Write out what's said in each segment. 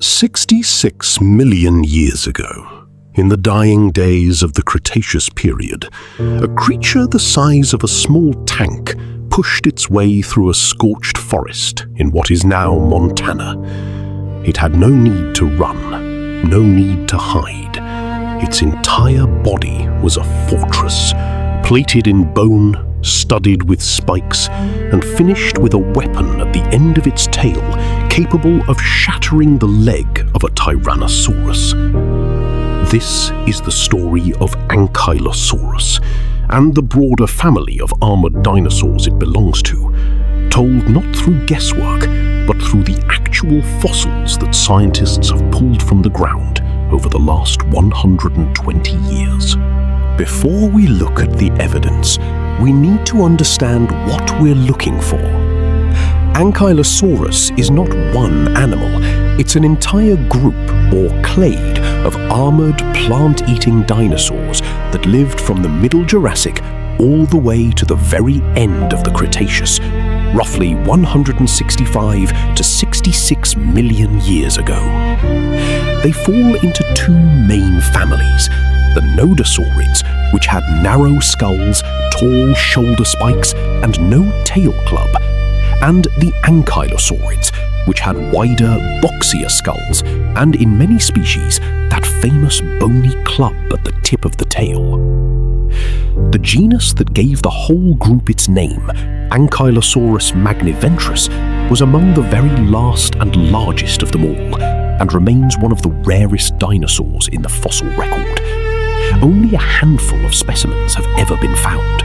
66 million years ago, in the dying days of the Cretaceous period, a creature the size of a small tank pushed its way through a scorched forest in what is now Montana. It had no need to run, no need to hide. Its entire body was a fortress, plated in bone, studded with spikes, and finished with a weapon at the end of its tail capable of shattering the leg of a Tyrannosaurus. This is the story of Ankylosaurus and the broader family of armored dinosaurs it belongs to, told not through guesswork, but through the actual fossils that scientists have pulled from the ground over the last 120 years. Before we look at the evidence, we need to understand what we're looking for. Ankylosaurus is not one animal, it's an entire group, or clade, of armored plant-eating dinosaurs that lived from the Middle Jurassic all the way to the very end of the Cretaceous, roughly 165 to 66 million years ago. They fall into two main families: the Nodosaurids, which had narrow skulls, tall shoulder spikes, and no tail club, and the Ankylosaurids, which had wider, boxier skulls, and in many species, that famous bony club at the tip of the tail. The genus that gave the whole group its name, Ankylosaurus magniventris, was among the very last and largest of them all, and remains one of the rarest dinosaurs in the fossil record. Only a handful of specimens have ever been found.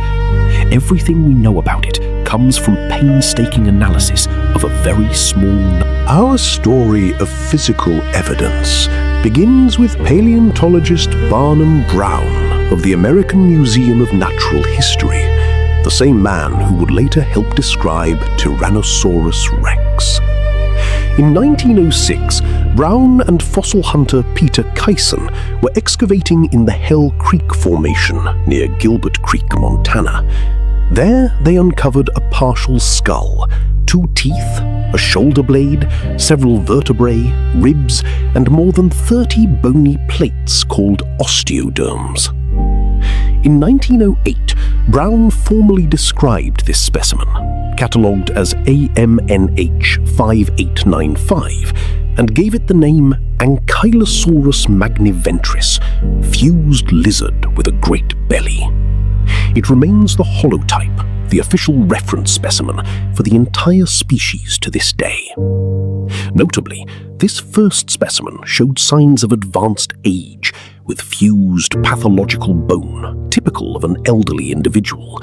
Everything we know about it comes from painstaking analysis of a very small... Our story of physical evidence begins with paleontologist Barnum Brown of the American Museum of Natural History, the same man who would later help describe Tyrannosaurus rex. In 1906, Brown and fossil hunter Peter Kyson were excavating in the Hell Creek Formation near Gilbert Creek, Montana. There they uncovered a partial skull, 2 teeth, a shoulder blade, several vertebrae, ribs, and more than 30 bony plates called osteoderms. In 1908, Brown formally described this specimen, catalogued as AMNH 5895, and gave it the name Ankylosaurus magniventris, fused lizard with a great belly. It remains the holotype, the official reference specimen for the entire species to this day. Notably, this first specimen showed signs of advanced age, with fused pathological bone, typical of an elderly individual,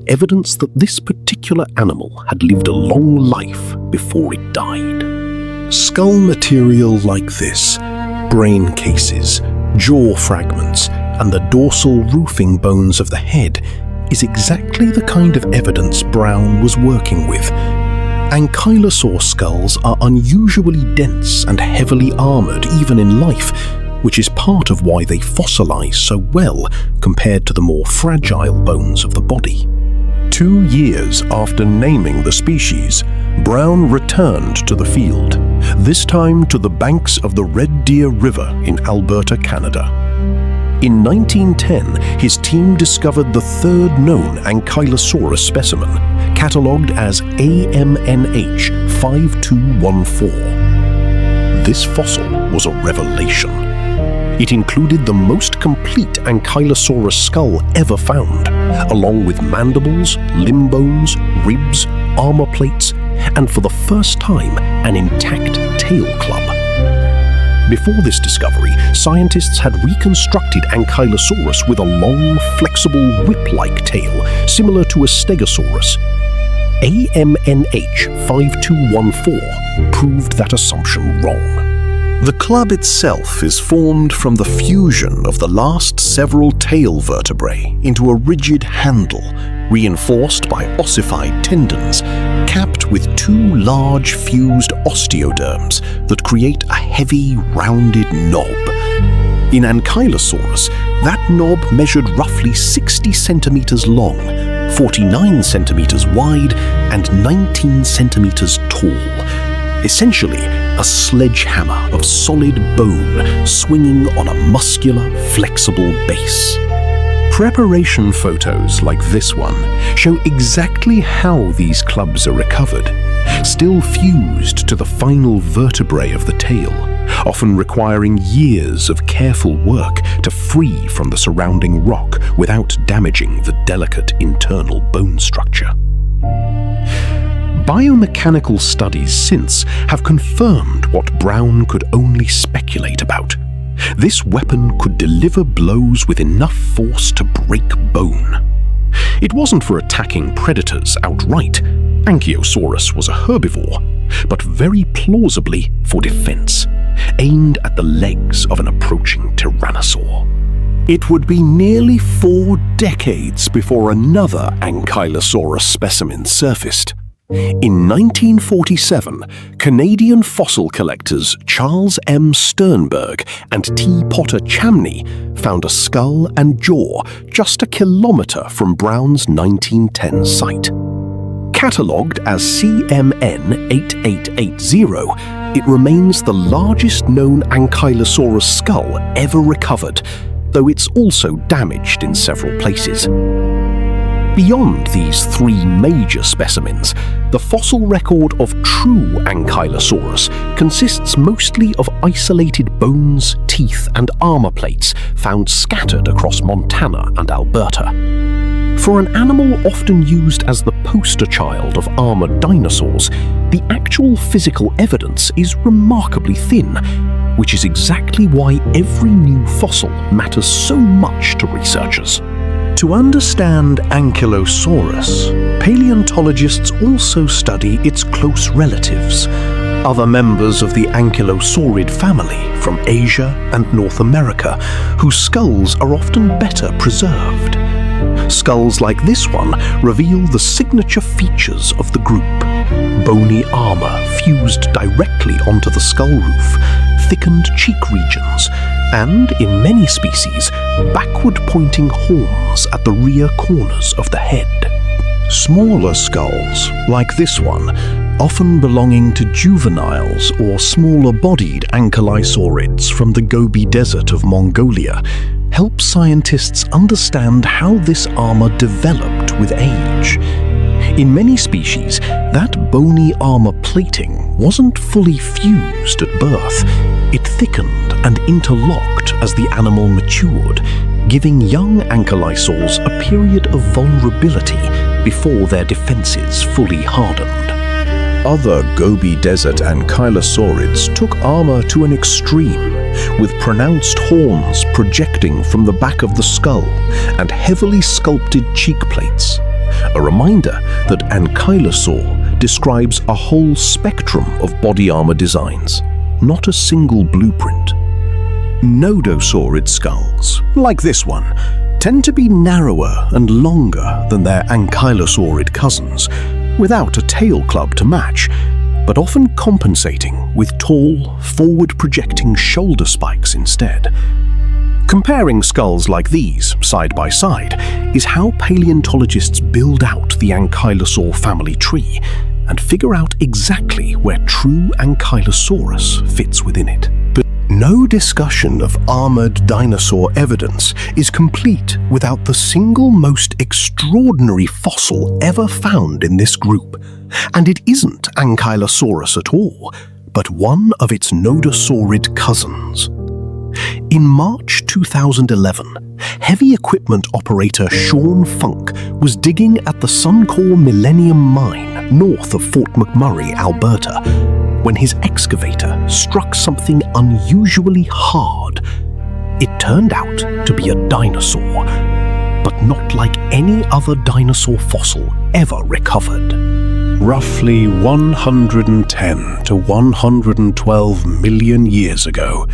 evidence that this particular animal had lived a long life before it died. Skull material like this, brain cases, jaw fragments, and the dorsal roofing bones of the head is exactly the kind of evidence Brown was working with. Ankylosaur skulls are unusually dense and heavily armored even in life, which is part of why they fossilize so well compared to the more fragile bones of the body. 2 years after naming the species, Brown returned to the field, this time to the banks of the Red Deer River in Alberta, Canada. In 1910, his team discovered the third known Ankylosaurus specimen, catalogued as AMNH 5214. This fossil was a revelation. It included the most complete Ankylosaurus skull ever found, along with mandibles, limb bones, ribs, armor plates, and for the first time, an intact tail club. Before this discovery, scientists had reconstructed Ankylosaurus with a long, flexible whip-like tail, similar to a Stegosaurus. AMNH 5214 proved that assumption wrong. The club itself is formed from the fusion of the last several tail vertebrae into a rigid handle, reinforced by ossified tendons, capped with 2 large fused osteoderms that create a heavy, rounded knob. In Ankylosaurus, that knob measured roughly 60 centimeters long, 49 centimeters wide, and 19 centimeters tall. Essentially, a sledgehammer of solid bone swinging on a muscular, flexible base. Preparation photos like this one show exactly how these clubs are recovered, still fused to the final vertebrae of the tail, often requiring years of careful work to free from the surrounding rock without damaging the delicate internal bone structure. Biomechanical studies since have confirmed what Brown could only speculate about. This weapon could deliver blows with enough force to break bone. It wasn't for attacking predators outright. Ankylosaurus was a herbivore, but very plausibly for defense, aimed at the legs of an approaching tyrannosaur. It would be nearly 4 decades before another Ankylosaurus specimen surfaced. In 1947, Canadian fossil collectors Charles M. Sternberg and T. Potter Chamney found a skull and jaw just a kilometer from Brown's 1910 site. Catalogued as CMN 8880, it remains the largest known Ankylosaurus skull ever recovered, though it's also damaged in several places. Beyond these 3 major specimens, the fossil record of true Ankylosaurus consists mostly of isolated bones, teeth, and armor plates found scattered across Montana and Alberta. For an animal often used as the poster child of armored dinosaurs, the actual physical evidence is remarkably thin, which is exactly why every new fossil matters so much to researchers. To understand Ankylosaurus, paleontologists also study its close relatives, other members of the ankylosaurid family from Asia and North America, whose skulls are often better preserved. Skulls like this one reveal the signature features of the group: bony armor fused directly onto the skull roof, thickened cheek regions, and, in many species, backward-pointing horns at the rear corners of the head. Smaller skulls, like this one, often belonging to juveniles or smaller-bodied ankylosaurids from the Gobi Desert of Mongolia, help scientists understand how this armor developed with age. In many species, that bony armor plating wasn't fully fused at birth. It thickened and interlocked as the animal matured, giving young ankylosaurs a period of vulnerability before their defenses fully hardened. Other Gobi Desert ankylosaurids took armor to an extreme, with pronounced horns projecting from the back of the skull and heavily sculpted cheek plates. A reminder that Ankylosaur describes a whole spectrum of body armor designs, not a single blueprint. Nodosaurid skulls, like this one, tend to be narrower and longer than their ankylosaurid cousins, without a tail club to match, but often compensating with tall, forward-projecting shoulder spikes instead. Comparing skulls like these, side by side, is how paleontologists build out the Ankylosaur family tree and figure out exactly where true Ankylosaurus fits within it. But no discussion of armored dinosaur evidence is complete without the single most extraordinary fossil ever found in this group. And it isn't Ankylosaurus at all, but one of its nodosaurid cousins. In March 2011, heavy equipment operator Sean Funk was digging at the Suncor Millennium Mine north of Fort McMurray, Alberta, when his excavator struck something unusually hard. It turned out to be a dinosaur, but not like any other dinosaur fossil ever recovered. Roughly 110 to 112 million years ago,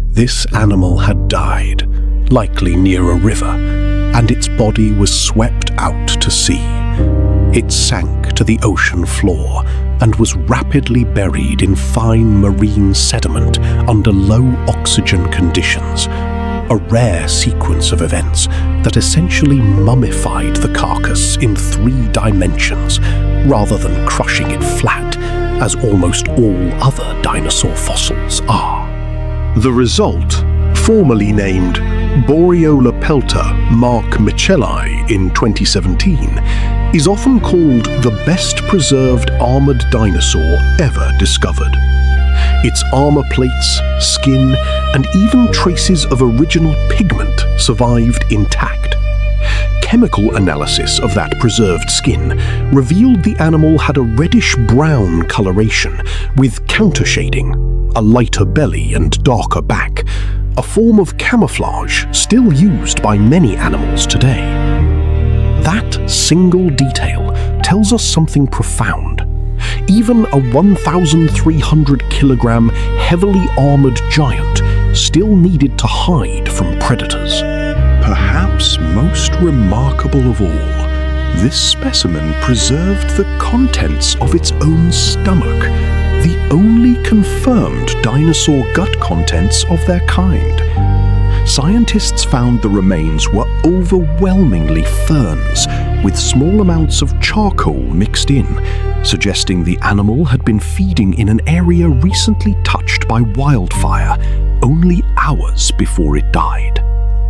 this animal had died, likely near a river, and its body was swept out to sea. It sank to the ocean floor and was rapidly buried in fine marine sediment under low oxygen conditions, a rare sequence of events that essentially mummified the carcass in 3 dimensions rather than crushing it flat as almost all other dinosaur fossils are. The result, formerly named Borealopelta mark-micheli in 2017, is often called the best preserved armored dinosaur ever discovered. Its armor plates, skin, and even traces of original pigment survived intact. Chemical analysis of that preserved skin revealed the animal had a reddish-brown coloration with countershading, a lighter belly and darker back, a form of camouflage still used by many animals today. That single detail tells us something profound. Even a 1,300-kilogram heavily armored giant still needed to hide from predators. Perhaps most remarkable of all, this specimen preserved the contents of its own stomach, the only confirmed dinosaur gut contents of their kind. Scientists found the remains were overwhelmingly ferns, with small amounts of charcoal mixed in, suggesting the animal had been feeding in an area recently touched by wildfire, only hours before it died.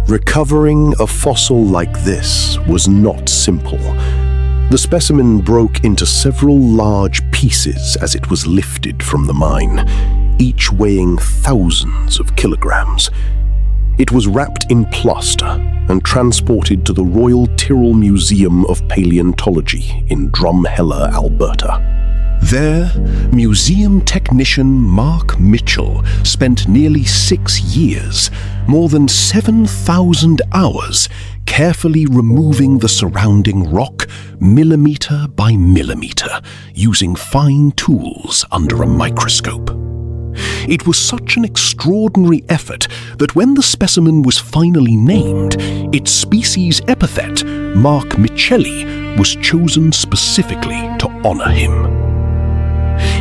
Recovering a fossil like this was not simple. The specimen broke into several large pieces as it was lifted from the mine, each weighing thousands of kilograms. It was wrapped in plaster and transported to the Royal Tyrrell Museum of Paleontology in Drumheller, Alberta. There, museum technician Mark Mitchell spent nearly 6 years, more than 7,000 hours, carefully removing the surrounding rock, millimeter by millimeter, using fine tools under a microscope. It was such an extraordinary effort that when the specimen was finally named, its species epithet, Mark Micheli, was chosen specifically to honor him.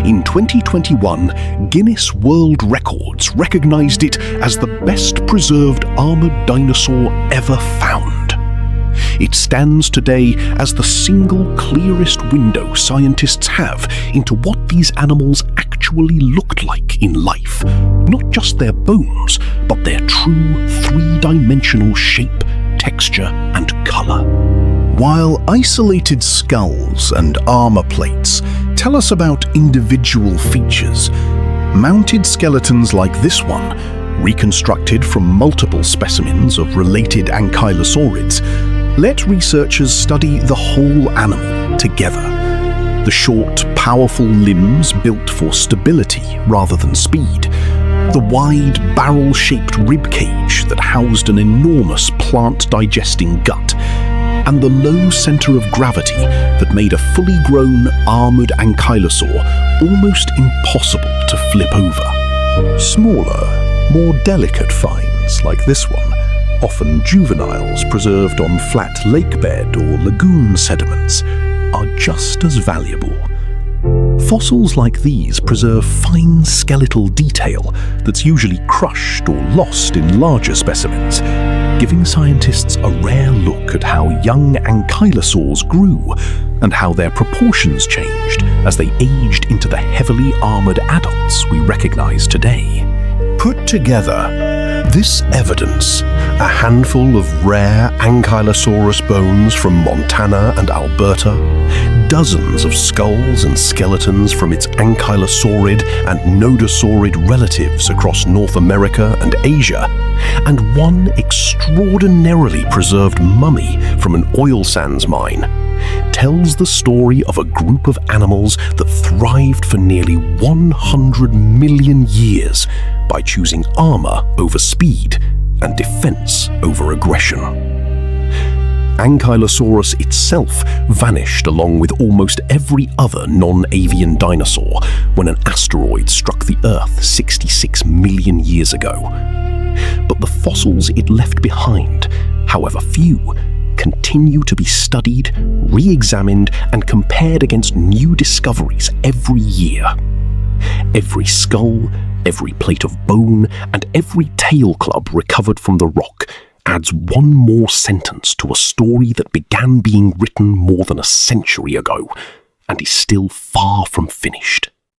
In 2021, Guinness World Records recognized it as the best preserved armored dinosaur ever found. It stands today as the single clearest window scientists have into what these animals actually looked like in life, not just their bones, but their true three-dimensional shape, texture, and color. While isolated skulls and armor plates tell us about individual features, mounted skeletons like this one, reconstructed from multiple specimens of related ankylosaurids, let researchers study the whole animal together. The short, powerful limbs built for stability rather than speed, the wide, barrel-shaped ribcage that housed an enormous plant-digesting gut, and the low center of gravity that made a fully grown armored ankylosaur almost impossible to flip over. Smaller, more delicate finds like this one, often juveniles preserved on flat lakebed or lagoon sediments, are just as valuable. Fossils like these preserve fine skeletal detail that's usually crushed or lost in larger specimens, giving scientists a rare look at how young ankylosaurs grew and how their proportions changed as they aged into the heavily armored adults we recognize today. Put together, this evidence, a handful of rare Ankylosaurus bones from Montana and Alberta, dozens of skulls and skeletons from its ankylosaurid and nodosaurid relatives across North America and Asia, and one extraordinarily preserved mummy from an oil sands mine, tells the story of a group of animals that thrived for nearly 100 million years by choosing armor over speed and defense over aggression. Ankylosaurus itself vanished along with almost every other non-avian dinosaur when an asteroid struck the Earth 66 million years ago. But the fossils it left behind, however few, continue to be studied, re-examined, and compared against new discoveries every year. Every skull, every plate of bone, and every tail club recovered from the rock adds one more sentence to a story that began being written more than a century ago and is still far from finished.